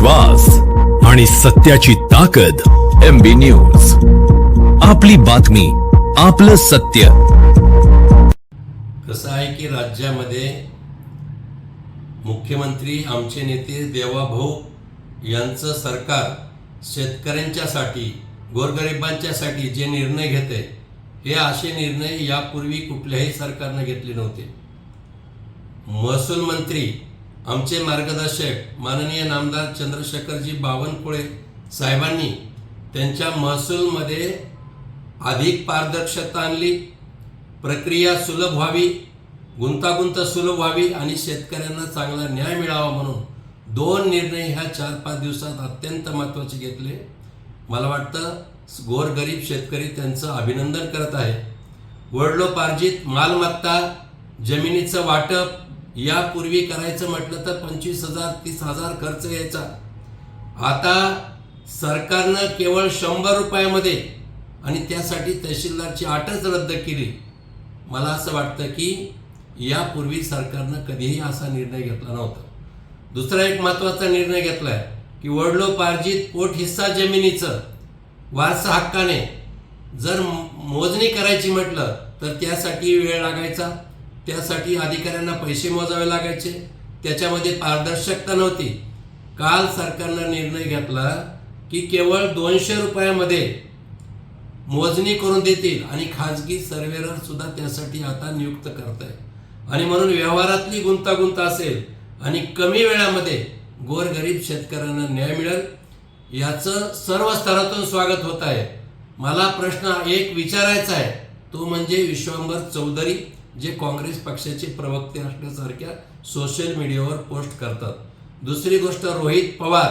विश्वास आणि सत्याची ताकद MB न्यूज. आपली बातमी, आपलं सत्य. कसं आहे की राज्यामध्ये मुख्यमंत्री आमचे नेते देवाभाऊ यांचं सरकार शेतकऱ्यांच्यासाठी, गोरगरिबांच्यासाठी जे निर्णय घेते, हे असे निर्णय यापूर्वी कुठल्याही सरकारने घेतले नव्हते. महसूल मंत्री आमचे मार्गदर्शक माननीय नामदार चंद्रशेखरजी बावनकुळे साहेबांनी त्यांच्या महसूलमध्ये अधिक पारदर्शकता आणली, प्रक्रिया सुलभ व्हावी, गुंतागुंत सुलभ व्हावी आणि शेतकऱ्यांना चांगला न्याय मिळावा म्हणून 2 निर्णय ह्या 4-5 दिवसात अत्यंत महत्त्वाचे घेतले. मला वाटतं गोरगरीब शेतकरी त्यांचं अभिनंदन करत आहे. वडिलोपार्जित मालमत्ता, जमिनीचं वाटप यापूर्वी करायचं म्हटलं तर 25,000-30,000 खर्च यायचा. आता सरकारनं केवळ 100 रुपयामध्ये आणि त्यासाठी तहसीलदारची अटच रद्द केली. मला असं वाटतं की यापूर्वी सरकारनं कधीही असा निर्णय घेतला नव्हता. दुसरा एक महत्त्वाचा निर्णय घेतला आहे की वडिलोपार्जित पोट हिस्सा जमिनीचं वारसा हक्काने जर मोजणी करायची म्हटलं तर त्यासाठी वेळ लागायचा, त्यासाठी अधिकाऱ्यांना पैसे मोजावे लागायचे, त्याच्यामध्ये पारदर्शकता नव्हती. काल सरकारनं निर्णय घेतला की केवळ 200 रुपयामध्ये मोजणी करून देतील आणि खाजगी सर्वेअर सुद्धा त्यासाठी आता नियुक्त करत आहे. आणि म्हणून व्यवहारातली गुंतागुंत असेल आणि कमी वेळामध्ये गोरगरीब शेतकऱ्यांना न्याय मिळेल, याचं सर्व स्तरातून स्वागत होत आहे. मला प्रश्न एक विचारायचा आहे, तो म्हणजे विश्वंभर चौधरी जे काँग्रेस पक्षाचे प्रवक्ते असल्यासारख्या सोशल मीडियावर पोस्ट करतात. दुसरी गोष्ट, रोहित पवार,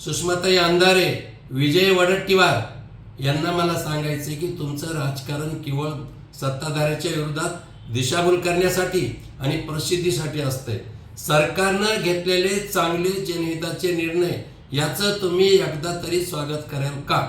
सुषमाताई अंधारे, विजय वडेट्टीवार यांना मला सांगायचे की तुमचं राजकारण केवळ सत्ताधाऱ्याच्या विरोधात दिशाभूल करण्यासाठी आणि प्रसिद्धीसाठी असते. सरकारनं घेतलेले चांगले जनहिताचे निर्णय याचं तुम्ही एकदा तरी स्वागत कराल का?